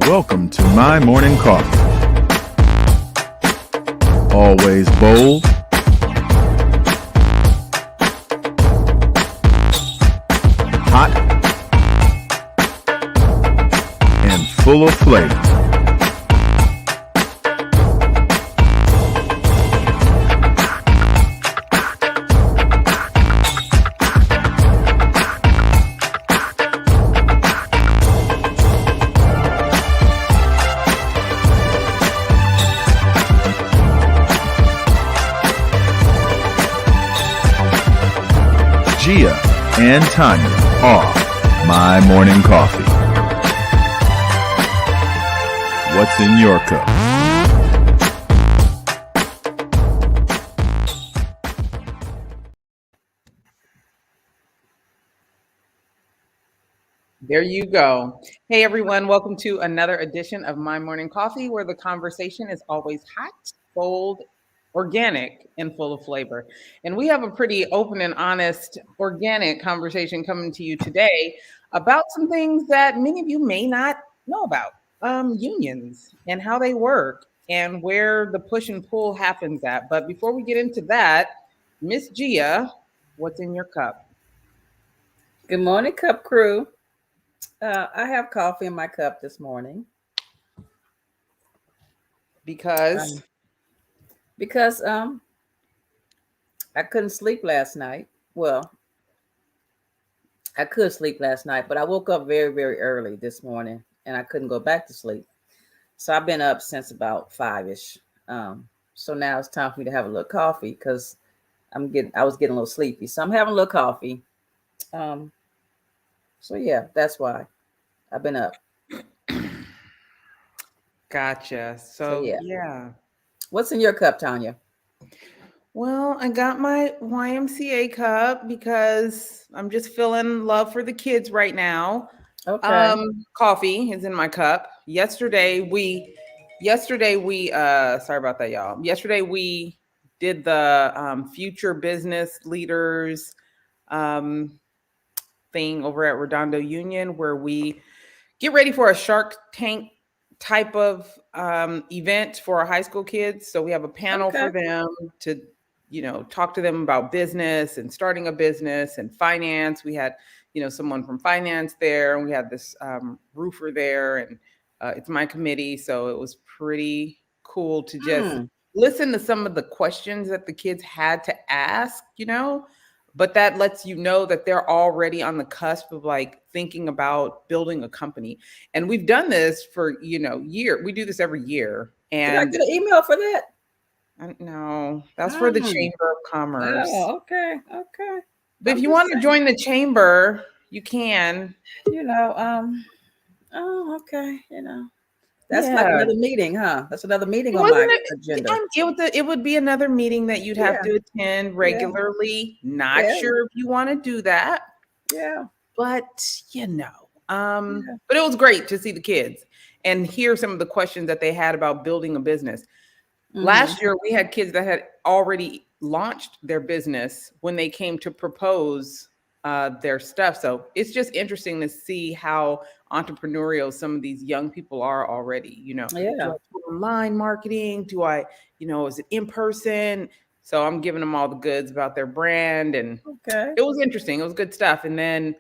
Welcome to my morning coffee. Always bold, hot, and full of flavor. Gia and Tanya are my morning coffee. What's in your cup? There you go. Hey, everyone. Welcome to another edition of My Morning Coffee, where the conversation is always hot, bold, organic, and full of flavor. And we have a pretty open and honest, organic conversation coming to you today about some things that many of you may not know about, unions and how they work and where the push and pull happens at. But before we get into that, Miss Gia, what's in your cup? Good morning, Cup Crew. I have coffee in my cup this morning. Because I couldn't sleep last night. Well, I could sleep last night, but I woke up very, very early this morning and I couldn't go back to sleep. So I've been up since about 5-ish. So now it's time for me to have a little coffee because I was getting a little sleepy. So I'm having a little coffee. So yeah, that's why I've been up. Gotcha. So yeah. What's in your cup, Tanya? Well, I got my YMCA cup because I'm just feeling love for the kids right now. Okay. Coffee is in my cup. Yesterday we sorry about that, y'all. Yesterday we did the future business leaders thing over at Redondo Union where we get ready for a Shark Tank type of event for our high school kids. So we have a panel for them to, talk to them about business and starting a business and finance. We had, someone from finance there, and we had this roofer there, and it's my committee. So it was pretty cool to just listen to some of the questions that the kids had to ask, but that lets you know that they're already on the cusp of like thinking about building a company. And we've done this for, year. We do this every year. And did I get an email for that? No, that's for the Chamber of Commerce. Oh, okay. But if you want to join the chamber, you can. Okay. That's like another meeting, huh? That's another meeting on my agenda. It would be another meeting that you'd have to attend regularly. Not sure if you want to do that. Yeah. But, but it was great to see the kids and hear some of the questions that they had about building a business. Last year, we had kids that had already launched their business when they came to propose their stuff. So it's just interesting to see how entrepreneurial some of these young people are already, do I do online marketing? Do I, is it in person? So I'm giving them all the goods about their brand, and it was interesting. It was good stuff. And then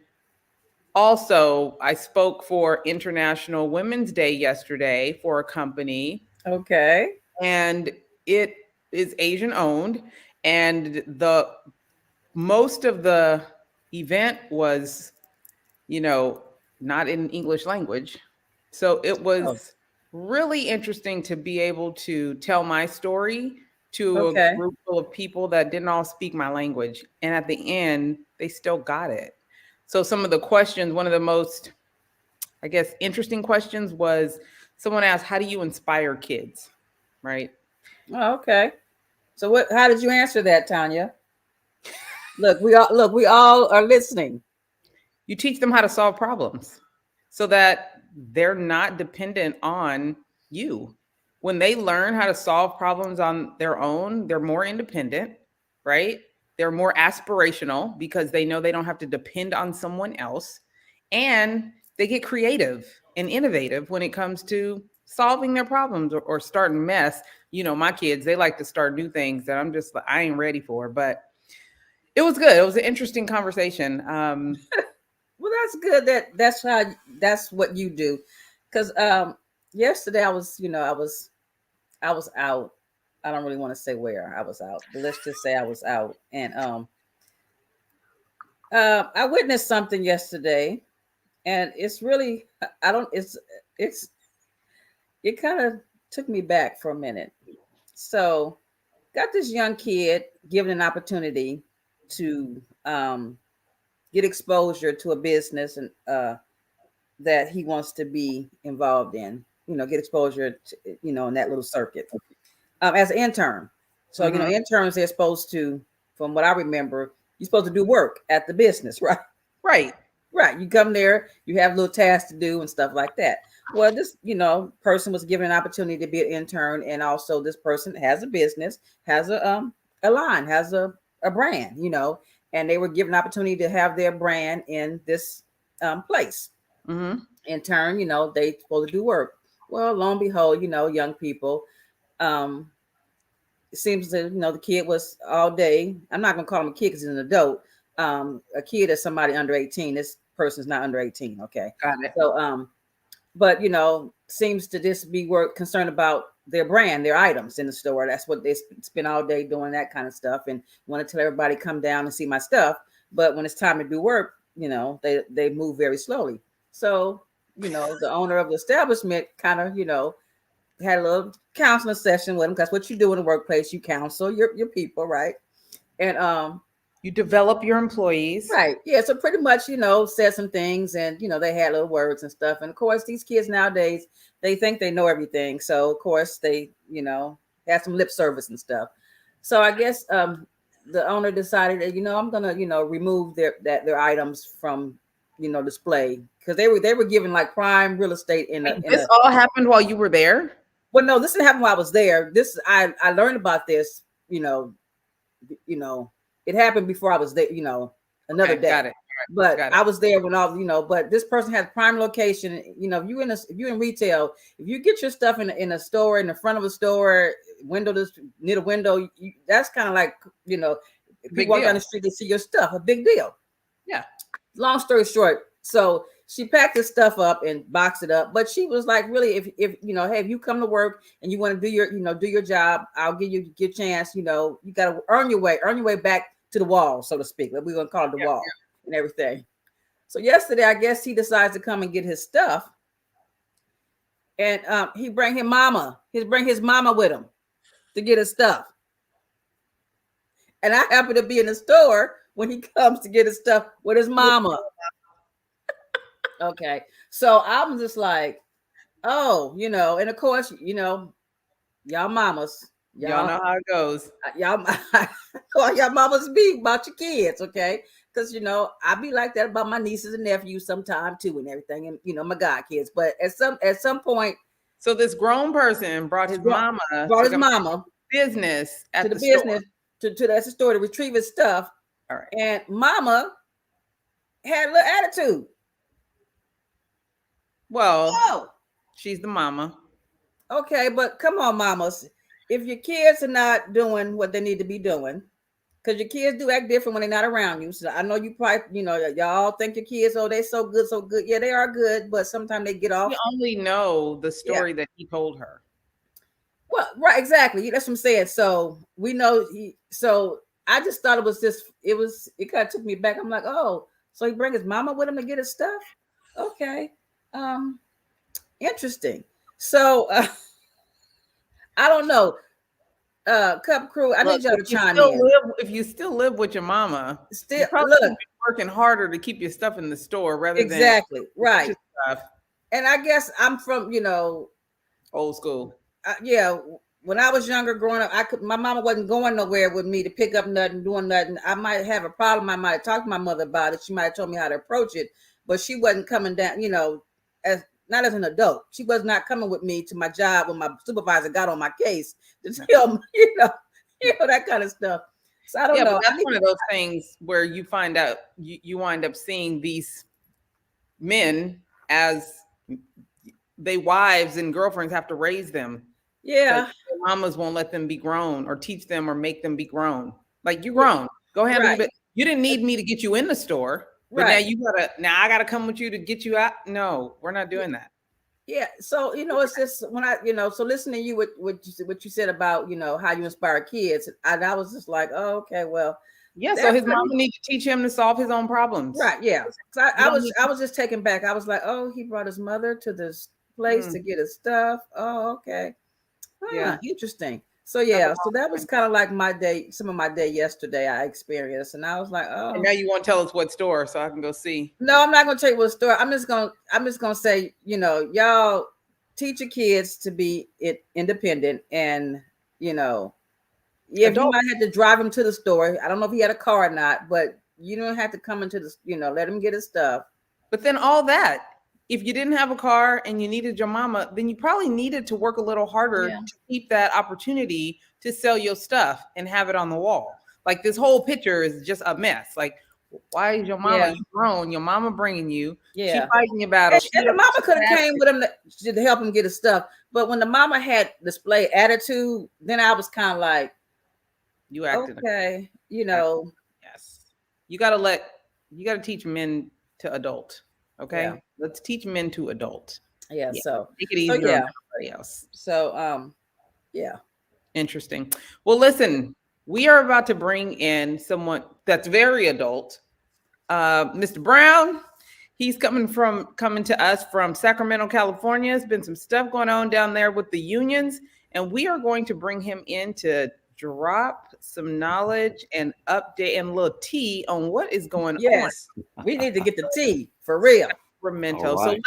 also I spoke for International Women's Day yesterday for a company. Okay. And it is Asian owned, and the most of the event was, not in English language. So it was really interesting to be able to tell my story to a group full of people that didn't all speak my language. And at the end, they still got it. So some of the questions, one of the most, I guess, interesting questions was someone asked, how do you inspire kids? Right. Oh, okay. So how did you answer that, Tanya? Look, we all are listening. You teach them how to solve problems so that they're not dependent on you. When they learn how to solve problems on their own, they're more independent, right? They're more aspirational because they know they don't have to depend on someone else. And they get creative and innovative when it comes to solving their problems or starting mess. My kids, they like to start new things that I'm just, I ain't ready for, but it was good. It was an interesting conversation. Well, that's good. That's what you do. Because yesterday I was out. I don't really want to say where I was out, but let's just say I was out, and I witnessed something yesterday, and it's really I don't it's it kind of took me back for a minute. So, got this young kid given an opportunity to get exposure to a business and that he wants to be involved in. Get exposure to, in that little circuit as an intern. So, interns, they're supposed to, from what I remember, you're supposed to do work at the business, right? Right. Right. You come there, you have little tasks to do and stuff like that. Well, this, person was given an opportunity to be an intern, and also this person has a business, has a line, has a brand, and they were given an opportunity to have their brand in this place. Mm-hmm. In turn, they supposed to do work. Well, lo and behold, young people, it seems that the kid was all day. I'm not gonna call him a kid because he's an adult. A kid is somebody under 18. This person's not under 18. Okay. Got it. So but seems to just be concerned about their brand, their items in the store. That's what they spend all day doing, that kind of stuff, and want to tell everybody come down and see my stuff. But when it's time to do work, they move very slowly. So the owner of the establishment kind of had a little counseling session with him. That's what you do in the workplace. You counsel your people, right? And you develop your employees. Right. Yeah. So pretty much, said some things, and, they had little words and stuff. And of course, these kids nowadays, they think they know everything. So of course they, had some lip service and stuff. So I guess the owner decided that, I'm going to, remove their items from, display, because they were given like prime real estate This all happened while you were there? Well, no, this didn't happen while I was there. I learned about this, it happened before I was there, another day. Got it. But I was there when all, but this person has prime location. If you're in retail, if you get your stuff in a store, in the front of a store, near the window, that's kind of like, if you walk down the street, they see your stuff, a big deal. Yeah. Long story short, so she packed this stuff up and boxed it up, but she was like, really, if hey, if you come to work and you want to do your job, I'll give you your chance. You got to earn your way back to the wall, so to speak. We're gonna call it the wall and everything. So yesterday, I guess he decides to come and get his stuff, and he bring his mama with him to get his stuff. And I happen to be in the store when he comes to get his stuff with his mama. Okay. So I'm just like, oh, and of course, y'all mamas. Y'all know how it goes. Y'all mamas be about your kids, okay? Because, I be like that about my nieces and nephews sometime too and everything, and, my god kids. But at some point. So this grown person brought his mama business at the business to the store to retrieve his stuff. All right. And mama had a little attitude. Well, she's the mama. Okay, but come on, mamas. If your kids are not doing what they need to be doing, because your kids do act different when they're not around you. So I know you probably, y'all think your kids, they're so good, so good. Yeah, they are good, but sometimes they get off. We only know the story that he told her. Well, right, exactly. That's what I'm saying. So we know so I just thought it kind of took me back. I'm like, oh, so he bring his mama with him to get his stuff? Okay. Interesting. So I don't know. Cup Crew, I need y'all to chime in. If you still live with your mama, still you probably be working harder to keep your stuff in the store rather than right. Stuff. And I guess I'm from old school. When I was younger, growing up, my mama wasn't going nowhere with me to pick up nothing, doing nothing. I might have a problem. I might talk to my mother about it. She might have told me how to approach it, but she wasn't coming down, not as an adult. She was not coming with me to my job when my supervisor got on my case to tell me, that kind of stuff. So I don't know. But that's one of those things where you find out you wind up seeing these men as they wives and girlfriends have to raise them. Yeah. Their mamas won't let them be grown or teach them or make them be grown. Like, you're grown. Go handle Right. it. You didn't need me to get you in the store, but Right. now I gotta come with you to get you out. No, we're not doing that. Yeah. So, it's just when so listening to you, what you said about, how you inspire kids. And I was just like, oh, okay, well. Yeah. So his mama needs to teach him to solve his own problems. Right. Yeah. So I was just taken back. I was like, oh, he brought his mother to this place to get his stuff. Oh, okay. Yeah. Interesting. So yeah, so that was kind of like my day, some of my day yesterday I experienced. And I was like, oh. And now you want to tell us what store so I can go see. No, I'm not gonna tell you what store. I'm just gonna say, y'all teach your kids to be independent, and you might have to drive him to the store. I don't know if he had a car or not, but you don't have to come into the, let him get his stuff. But then all that, if you didn't have a car and you needed your mama, then you probably needed to work a little harder to keep that opportunity to sell your stuff and have it on the wall. Like, this whole picture is just a mess. Like, why is your mama grown? Your mama bringing you. She fighting your battle. And the mama could have came with him to help him get his stuff. But when the mama had display attitude, then I was kind of like, you acted okay, Yes. You gotta teach men to adult. Okay. Yeah. Let's teach men to adult. Yeah. So make it easier on everybody else. So yeah. Interesting. Well, listen, we are about to bring in someone that's very adult. Mr. Brown. He's coming to us from Sacramento, California. There's been some stuff going on down there with the unions, and we are going to bring him in to drop some knowledge and update and a little tea on what is going on. Yes, we need to get the tea for real. Sacramento. Right. So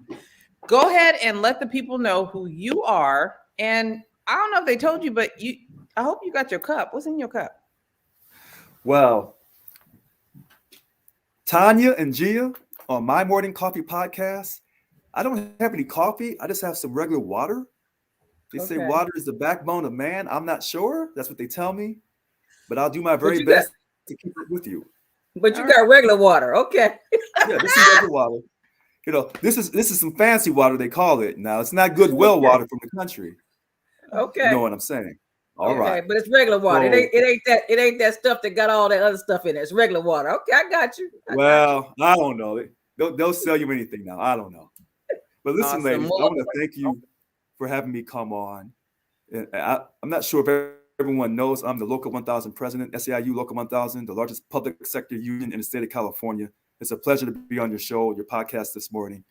listen, go ahead and let the people know who you are. And I don't know if they told you, but I hope you got your cup. What's in your cup? Well, Tanya and Gia on My Morning Coffee podcast, I don't have any coffee. I just have some regular water. They say water is the backbone of man. I'm not sure. That's what they tell me. But I'll do my very best to keep it with you. But you got regular water. Okay. Yeah, this is regular water. This is some fancy water, they call it. Now, it's not good well water from the country. Okay. You know what I'm saying? All right. But it's regular water. So, it ain't that stuff that got all that other stuff in it. It's regular water. Okay, I got you. I don't know. They'll sell you anything now. I don't know. But listen, ladies, I want to thank you for having me come on. And I'm not sure if everyone knows I'm the Local 1000 president, SEIU Local 1000, the largest public sector union in the state of California. It's a pleasure to be on your show, your podcast this morning.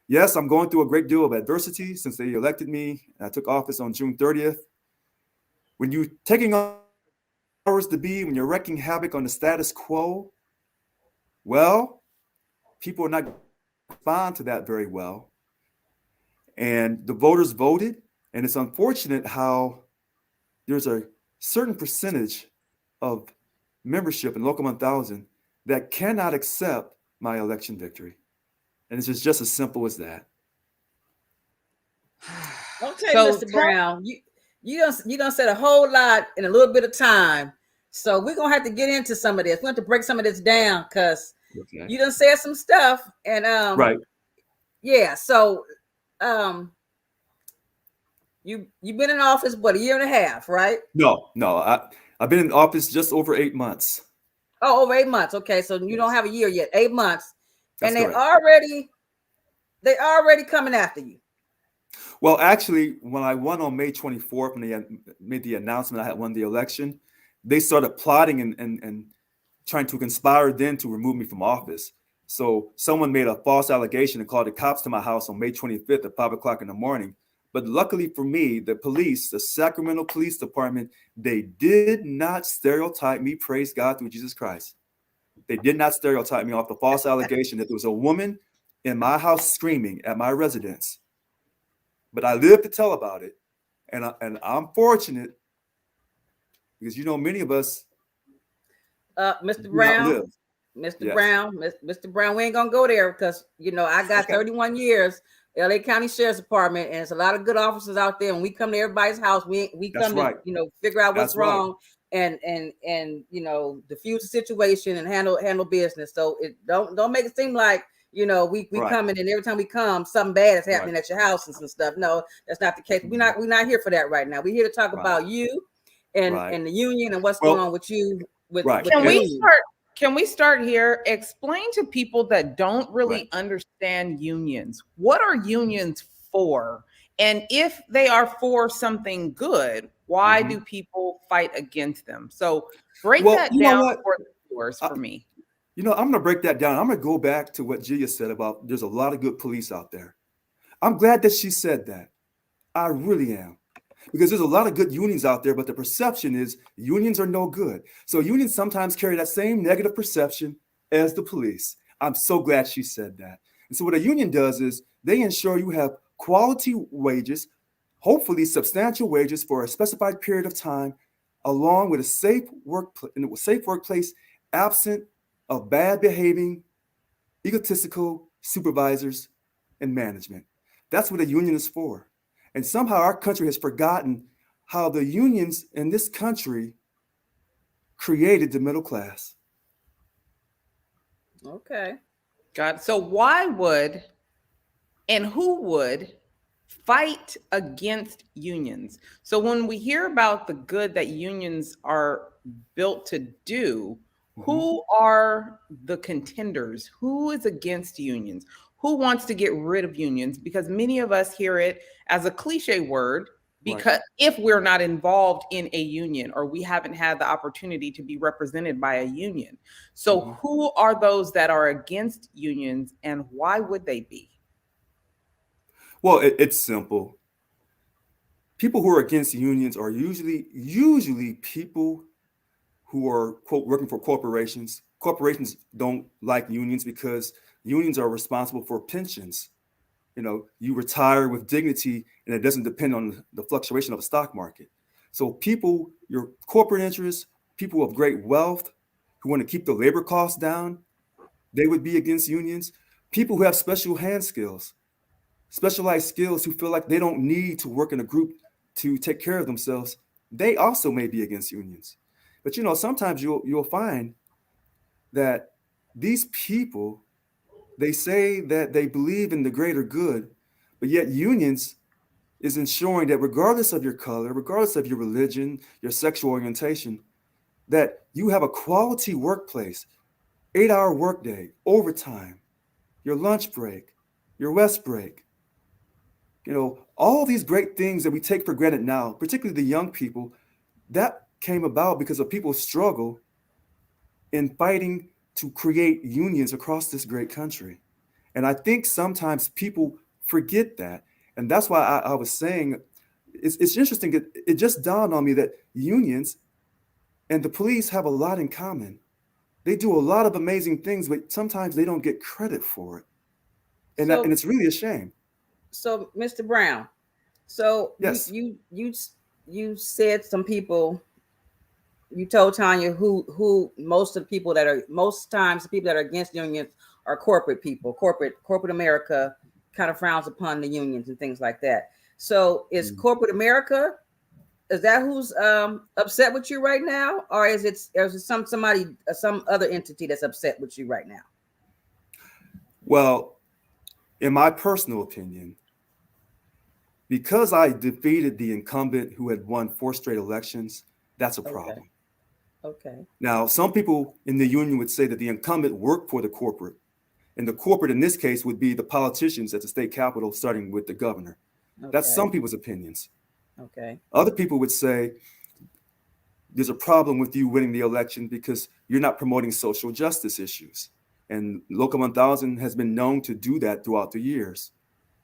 Yes, I'm going through a great deal of adversity since they elected me. And I took office on June 30th. When you're taking hours to be, when you're wreaking havoc on the status quo, well, people are not going to respond to that very well. And the voters voted, and it's unfortunate how there's a certain percentage of membership in Local 1000 that cannot accept my election victory. And it's just as simple as that. Okay, Mr. Brown, you done said a whole lot in a little bit of time. So we're going to have to get into some of this. We have to break some of this down because you done said some stuff. And right. Yeah, so you've been in office, what, a year and a half, right? No. I've been in office just over 8 months. Oh, over 8 months. Okay, so you don't have a year yet. 8 months. That's and correct. they already coming after you. Well, actually, when I won on May 24th, when they made the announcement I had won the election, they started plotting and trying to conspire then to remove me from office. So someone made a false allegation and called the cops to my house on May 25th at 5 o'clock in the morning. But luckily for me, the police, the Sacramento Police Department, they did not stereotype me, praise God, through Jesus Christ. They did not stereotype me off the false allegation that there was a woman in my house screaming at my residence. But I lived to tell about it. And I'm fortunate because, many of us. Mr. Brown, Mr. Brown, we ain't going to go there because, I got 31 years. LA County Sheriff's Department, and it's a lot of good officers out there. And we come to everybody's house. We come to figure out what's wrong and diffuse the situation and handle business. So it don't make it seem like we Right. come in, and every time we come, something bad is happening Right. at your house and some stuff. No, that's not the case. We're not here for that right now. We're here to talk Right. about you and Right. the union and what's Well, going on with you right. with Can the we union. start? Can we start here? Explain to people that don't really Right. understand unions. What are unions for? And if they are for something good, why Mhm. do people fight against them? So break Well, that you know down what? for the viewers I- for me. I'm going to break that down. I'm going to go back to what Gia said about there's a lot of good police out there. I'm glad that she said that. I really am. Because there's a lot of good unions out there, but the perception is unions are no good. So unions sometimes carry that same negative perception as the police. I'm so glad she said that. And so what a union does is they ensure you have quality wages, hopefully substantial wages for a specified period of time, along with a safe workplace absent of bad behaving, egotistical supervisors and management. That's what a union is for. And somehow our country has forgotten how the unions in this country created the middle class. Okay. God. So why would and who would fight against unions? So when we hear about the good that unions are built to do, who are the contenders? Who is against unions? Who wants to get rid of unions? Because many of us hear it as a cliche word, because if we're not involved in a union or we haven't had the opportunity to be represented by a union. So who are those that are against unions, and why would they be? Well, it's simple. People who are against unions are usually people who are, quote, working for corporations. Corporations don't like unions because unions are responsible for pensions. You retire with dignity and it doesn't depend on the fluctuation of the stock market. So people, your corporate interests, people of great wealth who want to keep the labor costs down, they would be against unions. People who have special hand skills, specialized skills, who feel like they don't need to work in a group to take care of themselves, they also may be against unions. But sometimes you'll find that these people, they say that they believe in the greater good, but yet unions is ensuring that regardless of your color, regardless of your religion, your sexual orientation, that you have a quality workplace, 8-hour workday, overtime, your lunch break, your rest break. All these great things that we take for granted now, particularly the young people, that came about because of people's struggle in fighting to create unions across this great country. And I think sometimes people forget that. And that's why I was saying, it's interesting. It just dawned on me that unions and the police have a lot in common. They do a lot of amazing things, but sometimes they don't get credit for it. And it's really a shame. So, Mr. Brown, so Yes. you said some people. You told Tanya who most times the people that are against unions are corporate people. Corporate America kind of frowns upon the unions and things like that. So is corporate America, is that who's upset with you right now, or is it some other entity that's upset with you right now? Well, in my personal opinion, because I defeated the incumbent who had won 4 straight elections, that's a problem. Okay. Now, some people in the union would say that the incumbent worked for the corporate, and the corporate in this case would be the politicians at the state capitol, starting with the governor. That's some people's opinions. Okay. Other people would say there's a problem with you winning the election because you're not promoting social justice issues. And Local 1000 has been known to do that throughout the years.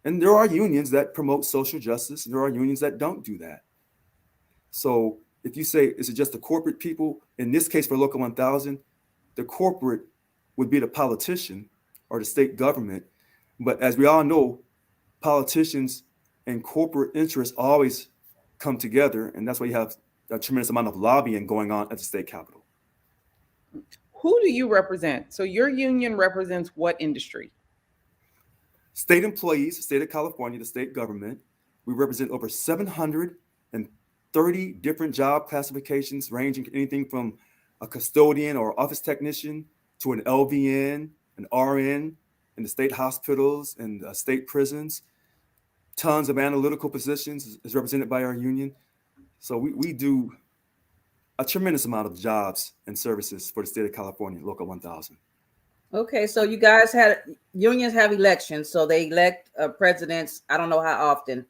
And there are unions that promote social justice, and there are unions that don't do that. So if you say, is it just the corporate people? In this case, for Local 1000, the corporate would be the politician or the state government. But as we all know, politicians and corporate interests always come together. And that's why you have a tremendous amount of lobbying going on at the state capitol. Who do you represent? So your union represents what industry? State employees, the state of California, the state government. We represent over 730 different job classifications, ranging anything from a custodian or office technician to an LVN, an RN, in the state hospitals and state prisons. Tons of analytical positions is represented by our union. So we do a tremendous amount of jobs and services for the state of California, Local 1000. Okay, so you guys unions have elections, so they elect presidents. I don't know how often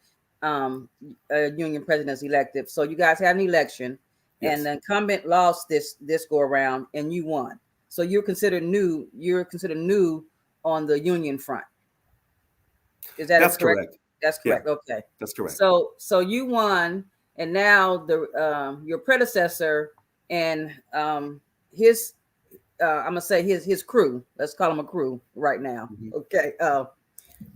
union presidents elected. So you guys had an election, Yes. and the incumbent lost this go around, and you won. So you're considered new. You're considered new on the union front. Is that That's correct? correct. That's correct. Yeah, Okay, that's correct. So you won, and now your predecessor and his I'm gonna say his crew. Let's call them a crew right now. Mhm. Okay.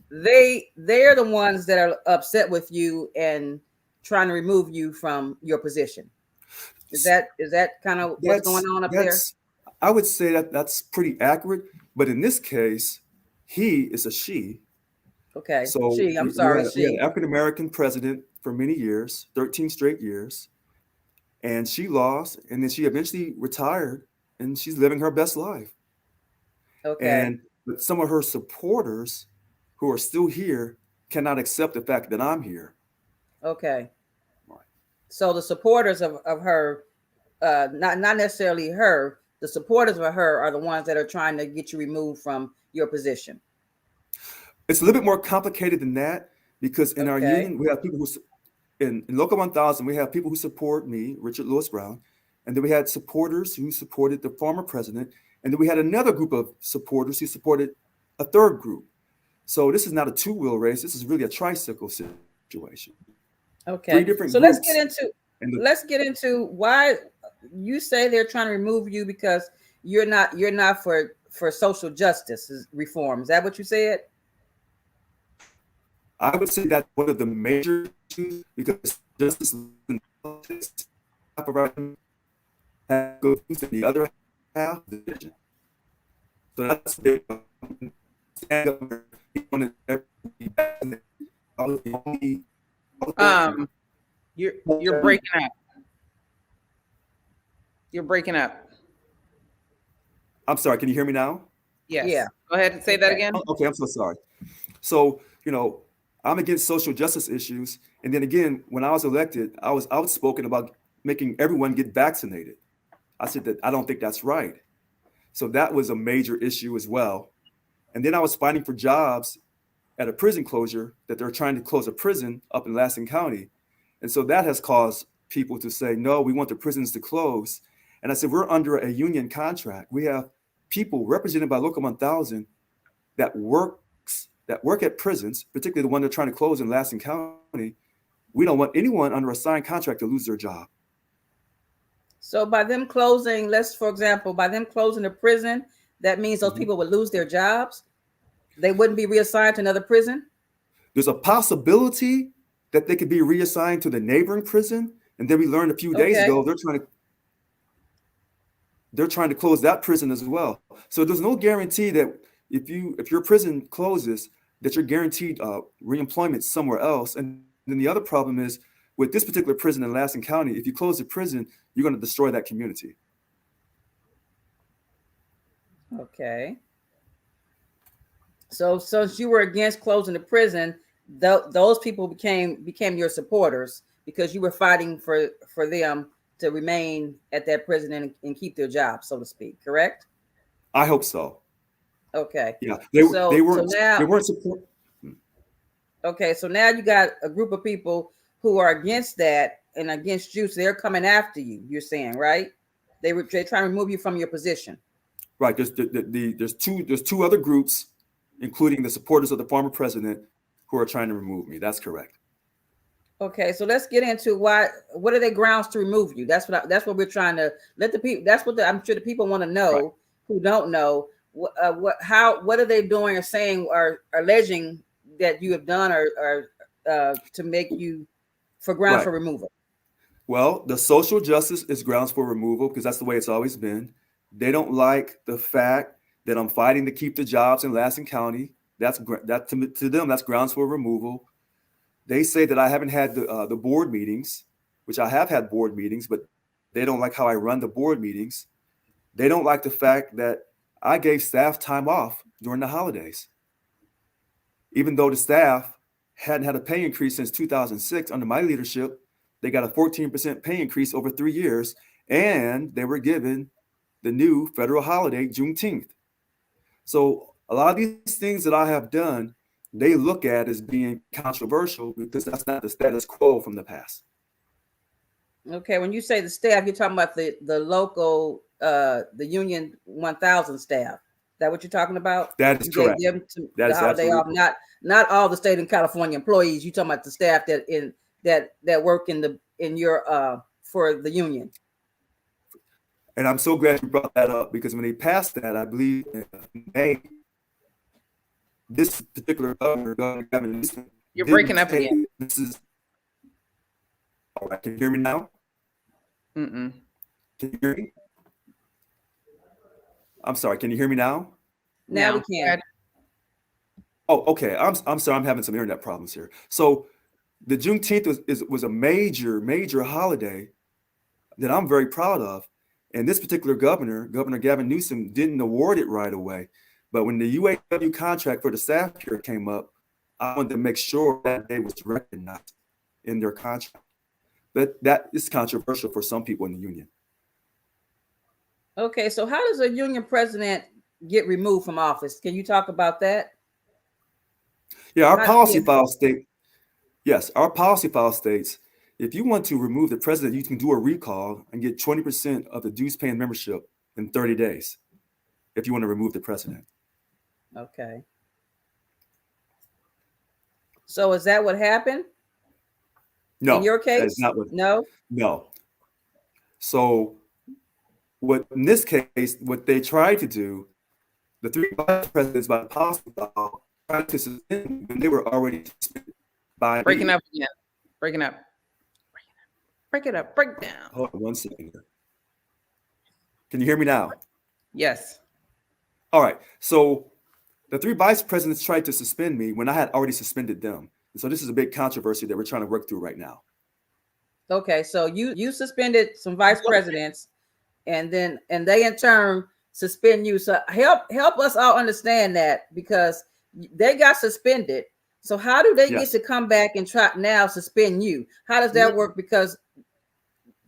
They're the ones that are upset with you and trying to remove you from your position. Is that kind of what's going on up there? I would say that's pretty accurate. But in this case, he is a she. Okay. So She. I'm we sorry. had She. an African American president for many years, 13 straight years, and she lost, and then she eventually retired, and she's living her best life. Okay. And but some of her supporters who are still here cannot accept the fact that I'm here. Okay. Right. So the supporters of her, not necessarily her, the supporters of her are the ones that are trying to get you removed from your position. It's a little bit more complicated than that because in our Okay. union, we have people who, in Local 1000, we have people who support me, Richard Lewis Brown, and then we had supporters who supported the former president, and then we had another group of supporters who supported a third group. So this is not a two-wheel race. This is really a tricycle situation. Okay. Three different So groups. let's get into why you say they're trying to remove you because you're not for social justice reform. Is that what you said? I would say that's one of the major issues because justice in politics, half of our have go through the other half of the division. So that's big. Stand up there, You're breaking up. You're breaking up. I'm sorry, can you hear me now? Yes. Yeah. Go ahead and say that again. Okay, I'm so sorry. So, I'm against social justice issues. And then again, when I was elected, I was outspoken about making everyone get vaccinated. I said that I don't think that's right. So that was a major issue as well. And then I was fighting for jobs at a prison closure that they're trying to close a prison up in Lansing County. And so that has caused people to say, no, we want the prisons to close. And I said, we're under a union contract. We have people represented by Local 1000 that work at prisons, particularly the one they're trying to close in Lansing County. We don't want anyone under a signed contract to lose their job. So by them closing, for example, by them closing the prison, that means those people would lose their jobs. They wouldn't be reassigned to another prison. There's a possibility that they could be reassigned to the neighboring prison. And then we learned a few days ago, they're trying to close that prison as well. So there's no guarantee that if your prison closes, that you're guaranteed reemployment somewhere else. And then the other problem is with this particular prison in Lansing County, if you close the prison, you're going to destroy that community. Okay. So since you were against closing the prison, those people became your supporters because you were fighting for them to remain at that prison and keep their job, so to speak. Correct? I hope so. Okay. Yeah, they weren't support. Okay, so now you got a group of people who are against that and against you, so they're coming after you. You're saying, right? They're trying to remove you from your position. Right. There's two other groups, including the supporters of the former president, who are trying to remove me. That's correct. Okay, so let's get into what are their grounds to remove you? That's what we're trying to let the people. That's what I'm sure the people want to know, right, who don't know. What are they doing or saying or alleging that you have done or to make you for grounds for removal? Well, the social justice is grounds for removal because that's the way it's always been. They don't like the fact that I'm fighting to keep the jobs in Lansing County. That to them, that's grounds for removal. They say that I haven't had the board meetings, which I have had board meetings, but they don't like how I run the board meetings. They don't like the fact that I gave staff time off during the holidays. even though the staff hadn't had a pay increase since 2006 under my leadership. They got a 14% pay increase over 3 years, and they were given the new federal holiday, Juneteenth. So a lot of these things that I have done, they look at as being controversial because that's not the status quo from the past. Okay, when you say the staff, you're talking about the local, the Union 1000 staff. Is that what you're talking about? That is correct. Gave them to That the is holiday off, absolutely not all the state and California employees. You're talking about the staff that work in your for the union. And I'm so glad you brought that up because when they passed that, I believe in May, this particular governor, Gavin Newsom, You're breaking up again. This is all right. Can you hear me now? Mm-mm. Can you hear me? I'm sorry. Can you hear me now? Now we can. Oh, okay. I'm sorry. I'm having some internet problems here. So the Juneteenth was a major holiday that I'm very proud of. And this particular Governor Gavin Newsom, didn't award it right away. But when the UAW contract for the staff here came up, I wanted to make sure that day was recognized in their contract. But that is controversial for some people in the union. Okay, so how does a union president get removed from office? Can you talk about that? Yeah, our policy file states, if you want to remove the president, you can do a recall and get 20% of the dues paying membership in 30 days if you want to remove the president. Okay. So is that what happened? No. In your case? That is not what, no? So in this case, what they tried to do, the 3 vice presidents by policy file tried to suspend when they were already suspended by Breaking up again. Break it up. Break down. Hold on 1 second here. Can you hear me now? Yes. All right. So the 3 vice presidents tried to suspend me when I had already suspended them. And so this is a big controversy that we're trying to work through right now. Okay, so you suspended some vice presidents, and they in turn suspend you. So help us all understand that, because they got suspended. So how do they get to come back and try now suspend you? How does that work? Because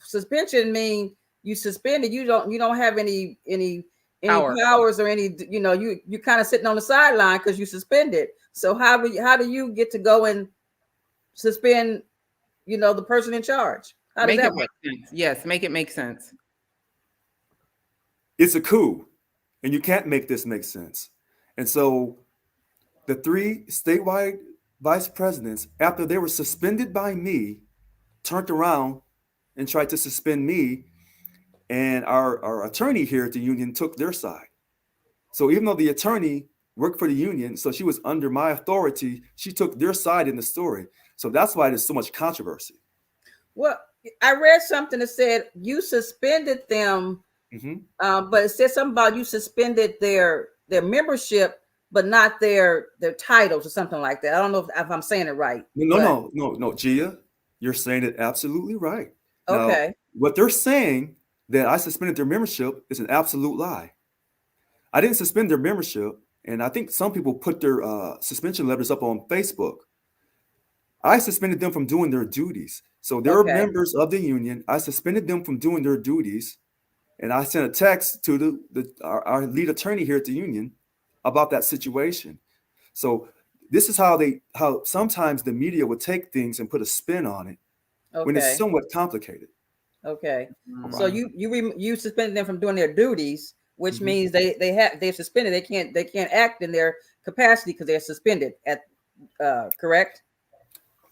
suspension mean you suspended, you don't have any powers or any, you kind of sitting on the sideline because you suspended. So how do you get to go and suspend, the person in charge? How does that work? Make sense. Yes, make it make sense. It's a coup, and you can't make this make sense. And so the 3 statewide vice presidents, after they were suspended by me, turned around and tried to suspend me, and our attorney here at the union took their side. So even though the attorney worked for the union, so she was under my authority, she took their side in the story. So that's why there's so much controversy. Well, I read something that said you suspended them, but it said something about you suspended their membership, but not their titles or something like that. I don't know if I'm saying it right. No, Gia, you're saying it absolutely right. Okay. Now, what they're saying that I suspended their membership is an absolute lie. I didn't suspend their membership, and I think some people put their suspension letters up on Facebook. I suspended them from doing their duties. So they're members of the union. I suspended them from doing their duties, and I sent a text to our lead attorney here at the union about that situation. So this is how sometimes the media would take things and put a spin on it when it's somewhat complicated. Okay. So you suspended them from doing their duties, which means they're suspended. They can't act in their capacity because they're suspended. Correct?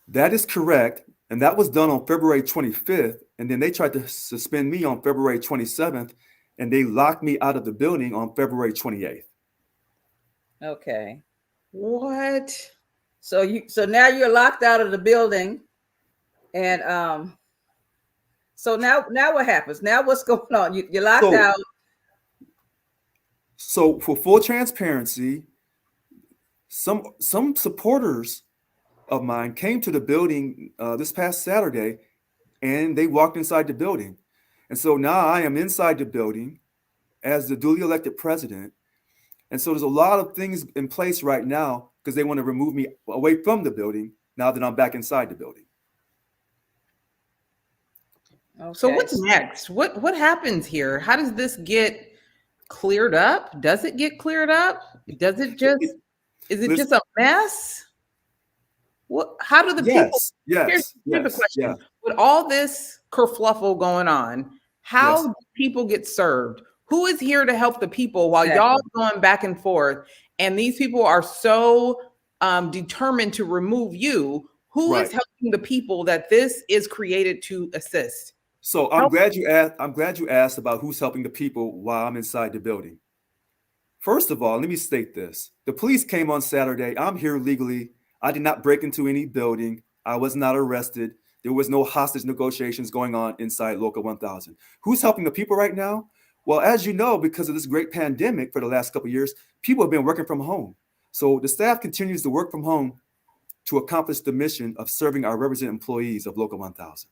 That is correct. And that was done on February 25th. And then they tried to suspend me on February 27th, and they locked me out of the building on February 28th. Okay. What? So now you're locked out of the building, and so now what happens? Now what's going on? You're locked out. So for full transparency, some supporters of mine came to the building this past Saturday, and they walked inside the building. And so now I am inside the building as the duly elected president. And so there's a lot of things in place right now because they want to remove me away from the building now that I'm back inside the building. Okay. So what's next? What happens here? How does this get cleared up? Does it get cleared up? Does it just is it just a mess? What? How do the people? Here's the question: with all this kerfluffle going on, how do people get served? Who is here to help the people while y'all going back and forth? And these people are so determined to remove you. Who is helping the people that this is created to assist? So I'm glad you asked about who's helping the people while I'm inside the building. First of all, let me state this. The police came on Saturday. I'm here legally. I did not break into any building. I was not arrested. There was no hostage negotiations going on inside Local 1000. Who's helping the people right now? Well, as you know, because of this great pandemic for the last couple of years, people have been working from home. So the staff continues to work from home to accomplish the mission of serving our resident employees of Local 1000.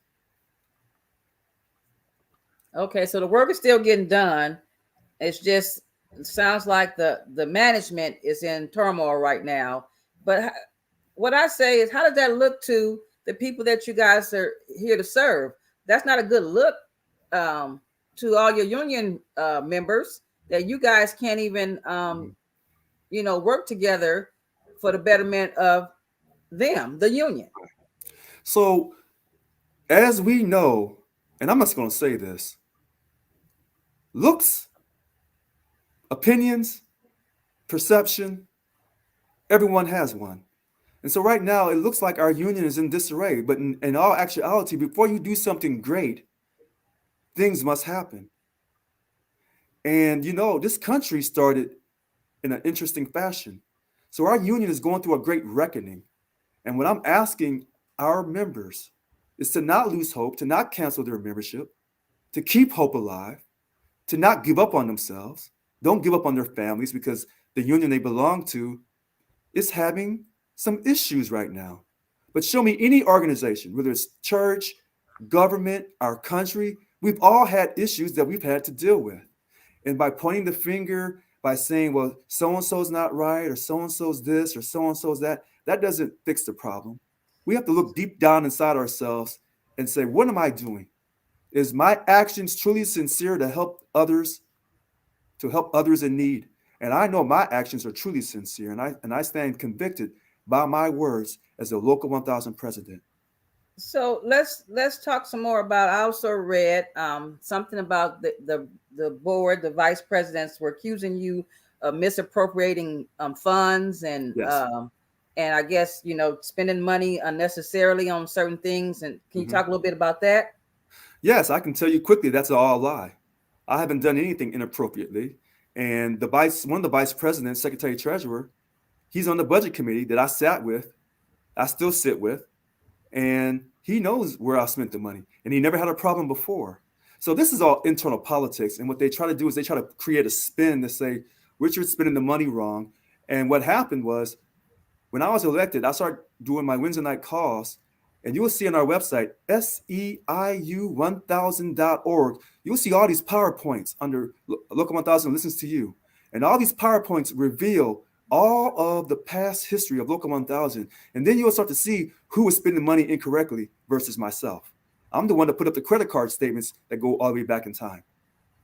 Okay, so the work is still getting done. It sounds like the management is in turmoil right now. But what I say is, how does that look to the people that you guys are here to serve? That's not a good look to all your union members, that you guys can't even, work together for the betterment of them, the union. So as we know, and I'm just going to say this, looks, opinions, perception, everyone has one. And so right now, it looks like our union is in disarray. But in all actuality, before you do something great, things must happen. And, this country started in an interesting fashion. So our union is going through a great reckoning. And what I'm asking our members is to not lose hope, to not cancel their membership, to keep hope alive, to not give up on themselves. Don't give up on their families, because the union they belong to is having some issues right now. But show me any organization, whether it's church, government, our country, we've all had issues that we've had to deal with. And by pointing the finger, by saying, well, so-and-so's not right, or so-and-so's this, or so-and-so's that, that doesn't fix the problem. We have to look deep down inside ourselves and say, what am I doing? Is my actions truly sincere to help others in need? And I know my actions are truly sincere, and I stand convicted by my words as a Local 1000 president. So let's talk some more about. I also read something about the board, the vice presidents were accusing you of misappropriating funds and I guess spending money unnecessarily on certain things. And can you talk a little bit about that? Yes, I can tell you quickly. That's all a lie. I haven't done anything inappropriately. And one of the vice presidents, secretary treasurer, he's on the budget committee that I sat with. I still sit with. And he knows where I spent the money, and he never had a problem before. So this is all internal politics. And what they try to do is they try to create a spin to say, Richard's spending the money wrong. And what happened was, when I was elected, I started doing my Wednesday night calls, and you will see on our website, SEIU1000.org, you'll see all these PowerPoints under Local 1000 Listens to You. And all these PowerPoints reveal all of the past history of Local 1000. And then you'll start to see who was spending money incorrectly versus myself. I'm the one that put up the credit card statements that go all the way back in time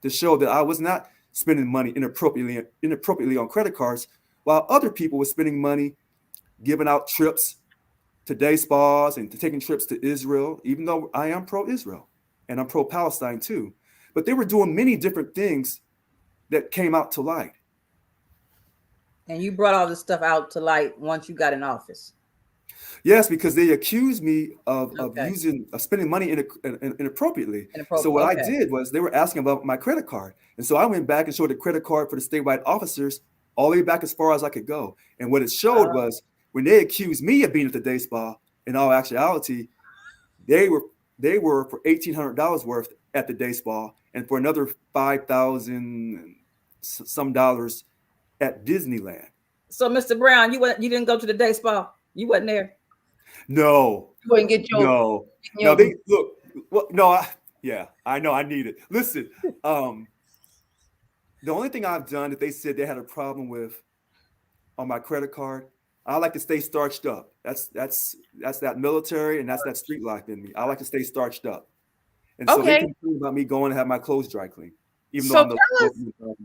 to show that I was not spending money inappropriately on credit cards, while other people were spending money giving out trips to day spas and taking trips to Israel, even though I am pro-Israel and I'm pro-Palestine too. But they were doing many different things that came out to light. And you brought all this stuff out to light once you got in office. Yes, because they accused me of spending money inappropriately. So what I did was, they were asking about my credit card. And so I went back and showed the credit card for the statewide officers all the way back as far as I could go. And what it showed was, when they accused me of being at the day spa, in all actuality, they were for $1,800 worth at the day spa, and for another $5,000 some dollars at Disneyland. So, Mr. Brown, you didn't go to the day spa? You wasn't there? No. You wouldn't get your no. They look. Well, no. I know. I need it. Listen. The only thing I've done that they said they had a problem with on my credit card, I like to stay starched up. That's that military and that's that street life in me. I like to stay starched up. And so they Okay. complain about me going to have my clothes dry cleaned, even So though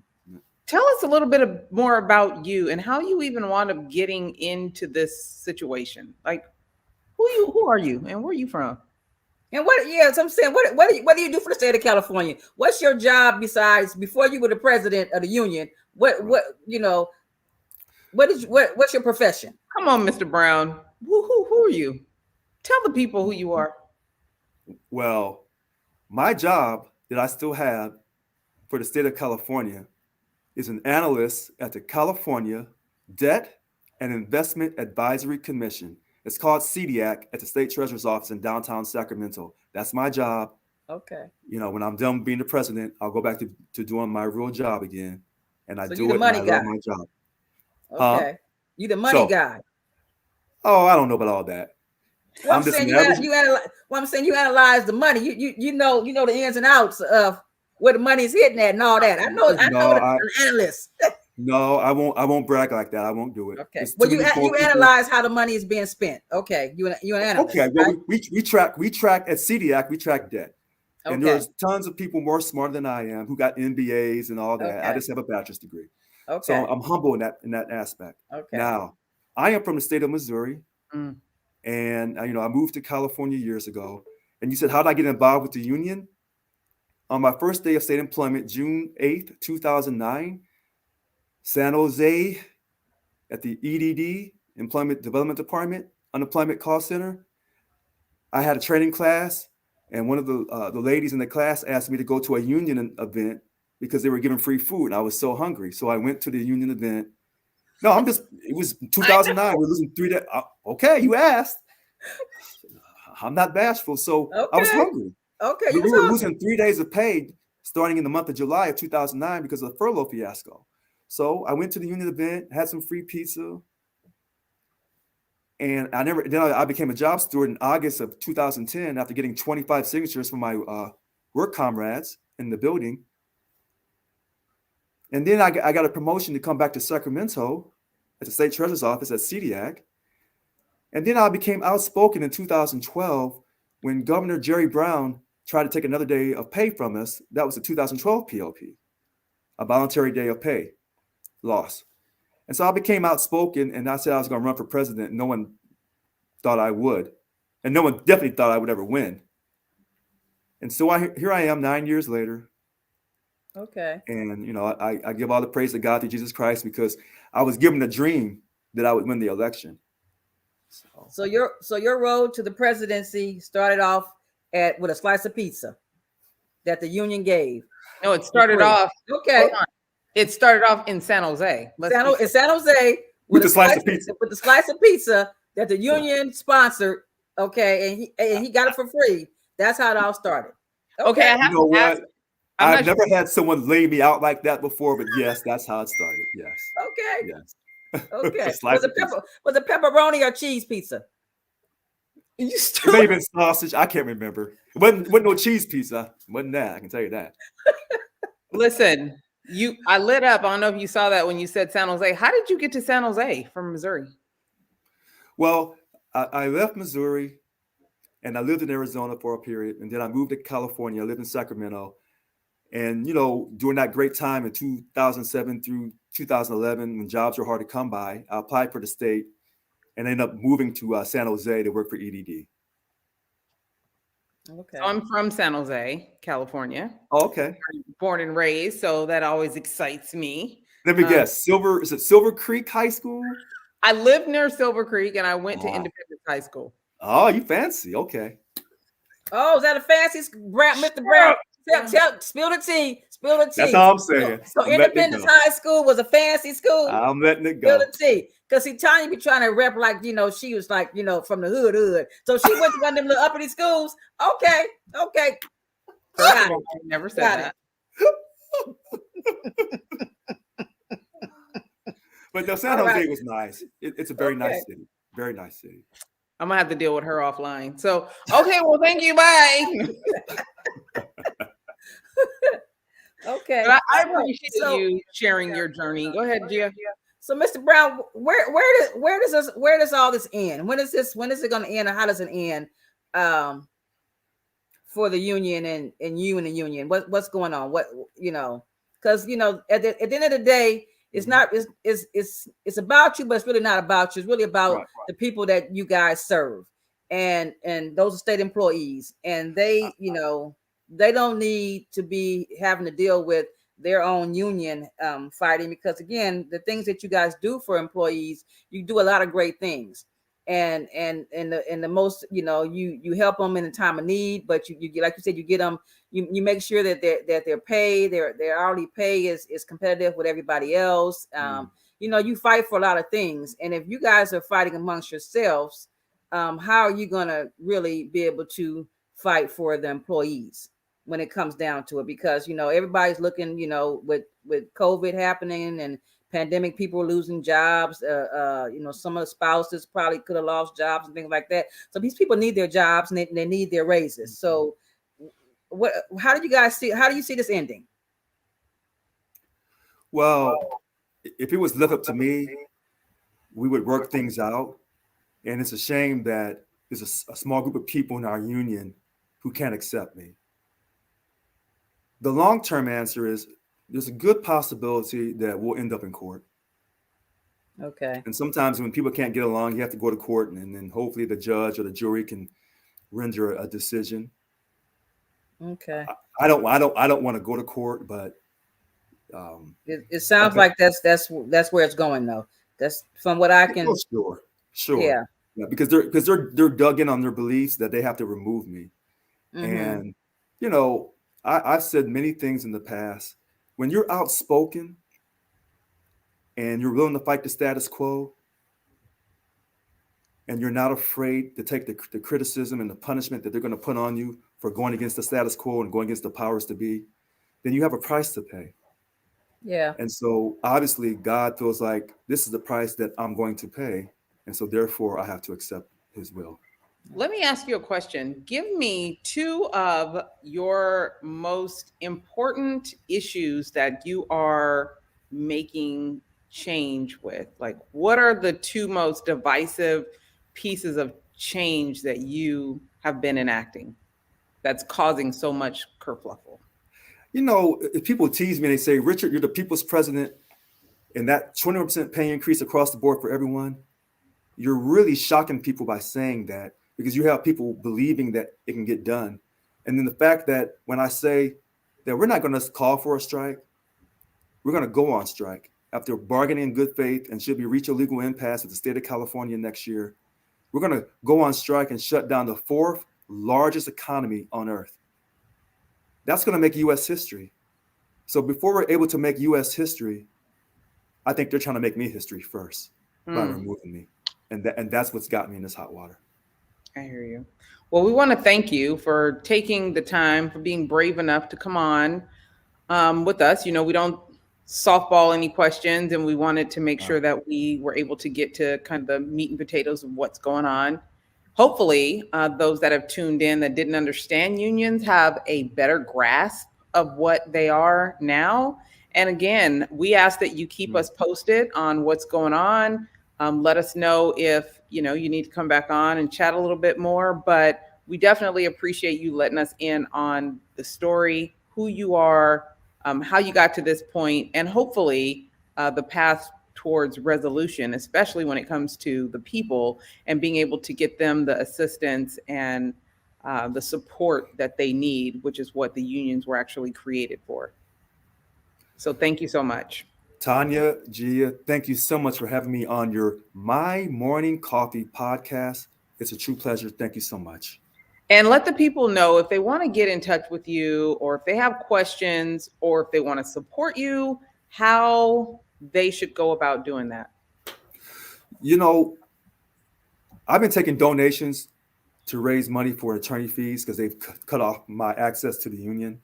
tell us a little bit more about you and how you even wound up getting into this situation. Like, who are you and where are you from? And what? Yes, I'm saying, what do you do for the state of California? What's your job besides before you were the president of the union? What's your profession? Come on, Mr. Brown. Who are you? Tell the people who you are. well, my job that I still have for the state of California is an analyst at the California Debt and Investment Advisory Commission. It's called CDAC at the State Treasurer's Office in downtown Sacramento. That's my job. Okay. When I'm done being the president, I'll go back to doing my real job again. And I So do you the it money and I guy. love my job. Okay. You the money guy. Oh, I don't know about all that. Well, I'm just saying an average. I'm saying you analyze the money. You know the ins and outs of where the money is hitting at and all that. I know an analyst. No, I won't brag like that. I won't do it. Okay. Well, you analyze how the money is being spent. Okay. You an analyst. Okay. Well, right? we track at CDAC. We track debt, and Okay. there's tons of people more smarter than I am who got MBAs and all that. Okay. I just have a bachelor's degree. Okay. So I'm humble in that aspect. Okay. Now, I am from the state of Missouri, Mm. and I moved to California years ago. And you said, how did I get involved with the union? On my first day of state employment, June 8th, 2009, San Jose at the EDD, Employment Development Department, Unemployment Call Center, I had a training class, and one of the ladies in the class asked me to go to a union event because they were giving free food, and I was so hungry. So I went to the union event. No, it was 2009. We're losing 3 days. Okay, you asked. I'm not bashful, so I was hungry. Okay, we were losing 3 days of pay starting in the month of July of 2009 because of the furlough fiasco. So I went to the union event, had some free pizza, and I became a job steward in August of 2010 after getting 25 signatures from my work comrades in the building. And then I got a promotion to come back to Sacramento at the state treasurer's office at CDAC. And then I became outspoken in 2012 when Governor Jerry Brown tried to take another day of pay from us. That was the 2012 PLP, a voluntary day of pay loss. And so I became outspoken, and I said I was going to run for president. No one thought I would. And no one definitely thought I would ever win. And so here I am 9 years later. Okay. And, I give all the praise to God, to Jesus Christ, because I was given a dream that I would win the election. So your road to the presidency started off with a slice of pizza that the union gave. No, it started off. Okay. Hold on. It started off in San Jose. In San Jose with a slice of pizza. With the slice of pizza that the union sponsored. Okay, and he got it for free. That's how it all started. Okay, I have to ask. I've never had someone lay me out like that before, but yes, that's how it started. Yes. Okay. Yes. Okay. Was it pepperoni or cheese pizza? It may have been sausage. I can't remember. It wasn't no cheese pizza. It wasn't that. I can tell you that. Listen, I lit up. I don't know if you saw that when you said San Jose. How did you get to San Jose from Missouri? Well, I left Missouri and I lived in Arizona for a period. And then I moved to California. I lived in Sacramento. And, during that great time in 2007 through 2011, when jobs were hard to come by, I applied for the state and ended up moving to San Jose to work for EDD. Okay. So I'm from San Jose, California. Oh, okay. Born and raised, so that always excites me. Let me guess. Is it Silver Creek High School? I lived near Silver Creek and I went to Independence High School. Oh, you fancy. Okay. Oh, is that a fancy Mr. Brown? Spill the tea. Spill the tea. That's all I'm saying. So Independence High School was a fancy school. I'm letting it go. Spill the tea. Because Tanya be trying to rep like, she was like, from the hood. So she went to one of them little uppity schools. Okay. I never said that. But no, San Jose was nice. It's a very nice city. Very nice city. I'm gonna have to deal with her offline. So, okay, well, thank you. Bye. Okay. Okay. But I appreciate you sharing your journey. Go ahead, Gia. So, Mr. Brown, where does all this end? When is it going to end, and how does it end for the union and you and the union? What's going on? Because at the end of the day, it's not it's about you, but it's really not about you. It's really about the people that you guys serve, and those are state employees, and they they don't need to be having to deal with their own union fighting, because again, the things that you guys do for employees, you do a lot of great things, and the most, you help them in a time of need, but you like you said, you get them, you make sure that their pay, their hourly pay is competitive with everybody else. You fight for a lot of things, and if you guys are fighting amongst yourselves, how are you going to really be able to fight for the employees when it comes down to it? Because everybody's looking, with COVID happening and pandemic, people are losing jobs. Some of the spouses probably could have lost jobs and things like that. So these people need their jobs, and they need their raises. So how do you see this ending? Well, if it was left up to me, we would work things out. And it's a shame that there's a small group of people in our union who can't accept me. The long-term answer is there's a good possibility that we'll end up in court. Okay. And sometimes when people can't get along, you have to go to court, and then hopefully the judge or the jury can render a decision. Okay. I don't want to go to court, but it sounds like that's where it's going, though. That's from what I can. Oh, sure. Yeah. Because they're dug in on their beliefs that they have to remove me. And I've said many things in the past. When you're outspoken and you're willing to fight the status quo, and you're not afraid to take the criticism and the punishment that they're going to put on you for going against the status quo and going against the powers to be, then you have a price to pay. Yeah. And so obviously God feels like this is the price that I'm going to pay. And so therefore I have to accept his will. Let me ask you a question. Give me two of your most important issues that you are making change with. Like, what are the two most divisive pieces of change that you have been enacting that's causing so much kerfluffle? If people tease me, they say, Richard, you're the people's president, and that 21% pay increase across the board for everyone, you're really shocking people by saying that, because you have people believing that it can get done. And then the fact that when I say that we're not going to call for a strike, we're going to go on strike after bargaining in good faith, and should we reach a legal impasse with the state of California next year, we're going to go on strike and shut down the fourth largest economy on earth. That's going to make U.S. history. So before we're able to make U.S. history, I think they're trying to make me history first by removing me. And that's what's got me in this hot water. I hear you. Well, we want to thank you for taking the time, for being brave enough to come on with us. We don't softball any questions, and we wanted to make sure that we were able to get to kind of the meat and potatoes of what's going on. Hopefully, those that have tuned in that didn't understand unions have a better grasp of what they are now. And again, we ask that you keep us posted on what's going on. Let us know if you need to come back on and chat a little bit more. But we definitely appreciate you letting us in on the story, who you are, how you got to this point, and hopefully the path towards resolution, especially when it comes to the people and being able to get them the assistance and the support that they need, which is what the unions were actually created for. So thank you so much. Tanya, Gia, thank you so much for having me on your My Morning Coffee podcast. It's a true pleasure. Thank you so much. And let the people know if they want to get in touch with you, or if they have questions, or if they want to support you, how they should go about doing that. I've been taking donations to raise money for attorney fees because they've cut off my access to the union.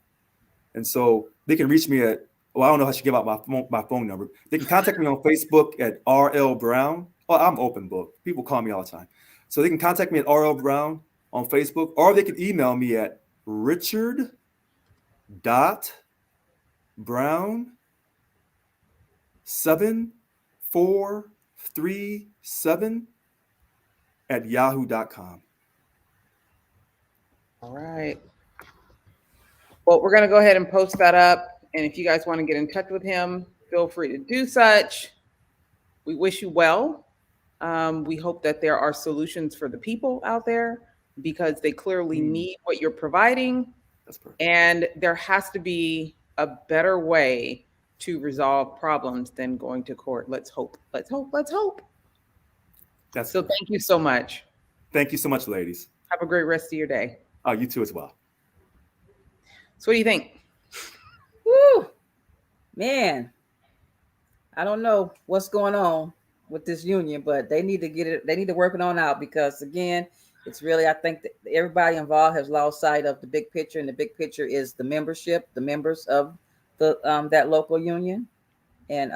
And so they can reach me at, I don't know how I should give out my phone number. They can contact me on Facebook at RL Brown. Oh, I'm open book. People call me all the time. So they can contact me at RL Brown on Facebook, or they can email me at richard.brown Brown 7437 at yahoo.com. All right. Well, we're going to go ahead and post that up. And if you guys want to get in touch with him, feel free to do such. We wish you well. We hope that there are solutions for the people out there because they clearly need what you're providing. That's perfect. And there has to be a better way to resolve problems than going to court. Let's hope. Let's hope. Let's hope. That's so correct. Thank you so much. Thank you so much, ladies. Have a great rest of your day. Oh, you too as well. So what do you think? Woo, man. I don't know what's going on with this union, but they need to get it. They need to work it on out because again, it's really, I think that everybody involved has lost sight of the big picture, and the big picture is the membership, the members of the that local union, and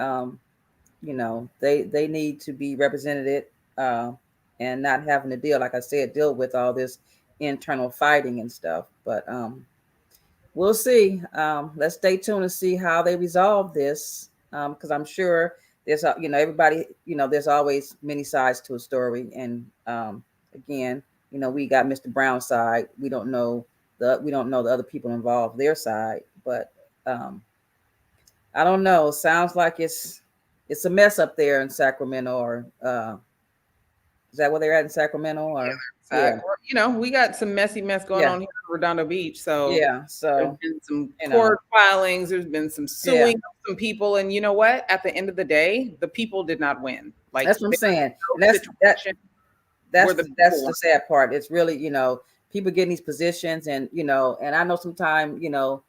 you know, they need to be represented and not having to deal, like I said, deal with all this internal fighting and stuff. But we'll see. Let's stay tuned and see how they resolve this, because I'm sure there's you know, everybody, you know, there's always many sides to a story, and again, you know, we got Mr. Brown's side. We don't know the other people involved, their side, but I don't know. Sounds like it's a mess up there in Sacramento, or is that where they're at in Sacramento? Or yeah. You know, we got some messy mess going on here in Redondo Beach. So yeah, so there's been some court filings. There's been some suing of some people, and you know what? At the end of the day, the people did not win. Like that's what I'm saying. That's the sad part. It's really, you know, people getting these positions, and you know, and I know sometimes, you know,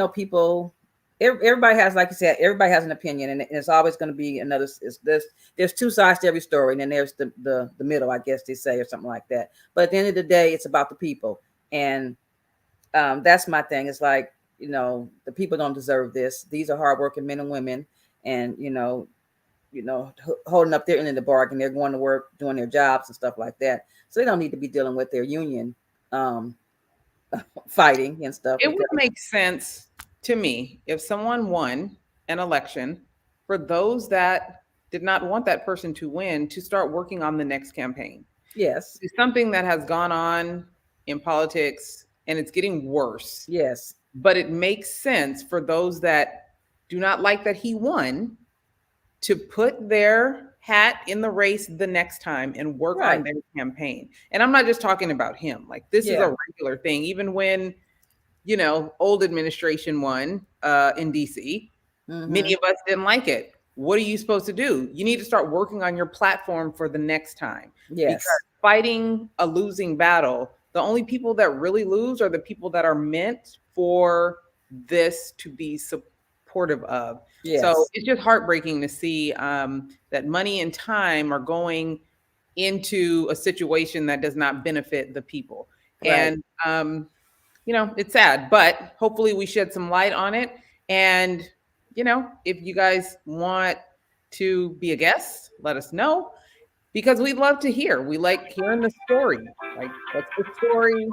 people. Everybody has, like you said, everybody has an opinion, and it's always going to be another. There's two sides to every story, and then there's the middle, I guess they say, or something like that. But at the end of the day, it's about the people, and that's my thing. It's like, you know, the people don't deserve this. These are hardworking men and women, and you know, holding up their end of the bargain. They're going to work, doing their jobs and stuff like that. So they don't need to be dealing with their union fighting and stuff. It would make sense to me if someone won an election, for those that did not want that person to win, to start working on the next campaign. Yes. It's something that has gone on in politics, and it's getting worse. Yes. But it makes sense for those that do not like that he won to put their hat in the race the next time and work on their campaign. And I'm not just talking about him. Like, this is a regular thing. Even when, you know, old administration won in DC, many of us didn't like it. What are you supposed to do? You need to start working on your platform for the next time. Yes. Because fighting a losing battle, the only people that really lose are the people that are meant for this to be supportive of. Yes. So it's just heartbreaking to see that money and time are going into a situation that does not benefit the people. Right. And, you know, it's sad, but hopefully we shed some light on it. And, you know, if you guys want to be a guest, let us know, because we'd love to hear. We like hearing the story. Like, what's the story?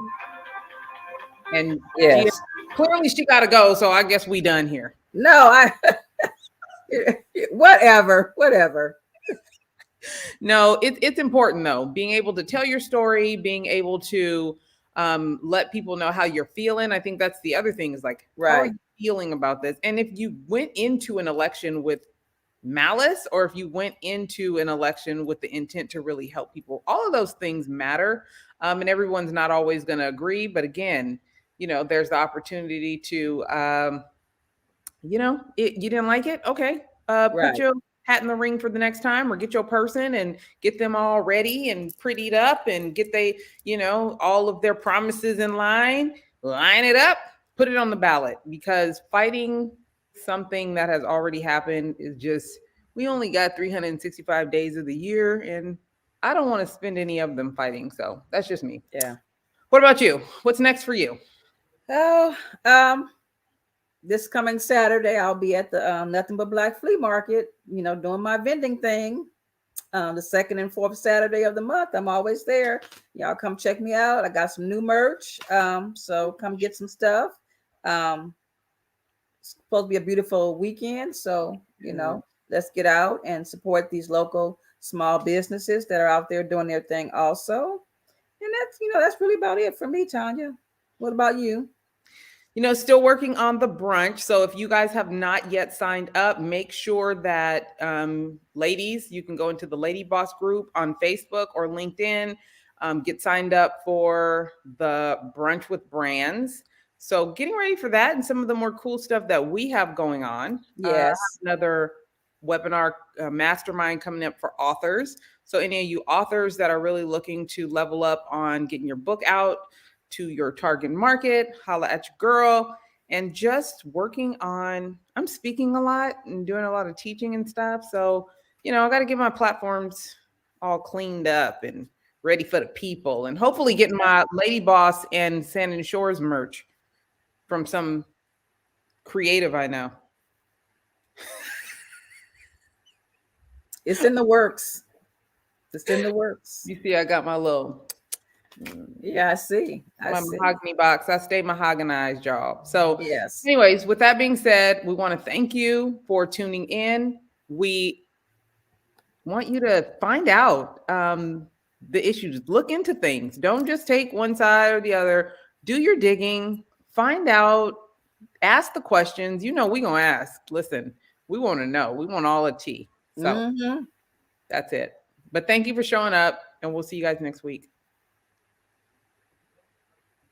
And yes, clearly she got to go. So I guess we done here. No, whatever. No, it's important though. Being able to tell your story, being able to let people know how you're feeling. I think that's the other thing, is like, how are you feeling about this? And if you went into an election with malice, or if you went into an election with the intent to really help people, all of those things matter. And everyone's not always going to agree. But again, you know, there's the opportunity to, you know, you didn't like it. Okay. Put your hat in the ring for the next time, or get your person and get them all ready and prettied up, and get you know, all of their promises in line it up, put it on the ballot, because fighting something that has already happened is just, we only got 365 days of the year, and I don't want to spend any of them fighting. So that's just me. Yeah. What about you? What's next for you? Oh, this coming Saturday, I'll be at the Nothing But Black Flea Market, you know, doing my vending thing. The second and fourth Saturday of the month, I'm always there. Y'all come check me out. I got some new merch. So come get some stuff. supposed to be a beautiful weekend. So, let's get out and support these local small businesses that are out there doing their thing also. And that's really about it for me, Tanya. What about you? Still working on the brunch. So if you guys have not yet signed up, make sure that ladies, you can go into the Lady Boss group on Facebook or LinkedIn, get signed up for the brunch with brands. So getting ready for that and some of the more cool stuff that we have going on. Yes. Another webinar mastermind coming up for authors. So any of you authors that are really looking to level up on getting your book out to your target market, holla at your girl, and just working on, I'm speaking a lot and doing a lot of teaching and stuff. So, I got to get my platforms all cleaned up and ready for the people, and hopefully getting my Lady Boss and Sand and Shores merch from some creative I know. It's in the works. It's in the works. You see, I got my little... Yeah, I see. My mahogany box. I stay mahoganized, y'all. So, yes. Anyways, with that being said, we want to thank you for tuning in. We want you to find out the issues. Look into things. Don't just take one side or the other. Do your digging. Find out. Ask the questions. We're gonna ask. Listen, we want to know. We want all the tea. So that's it. But thank you for showing up, and we'll see you guys next week.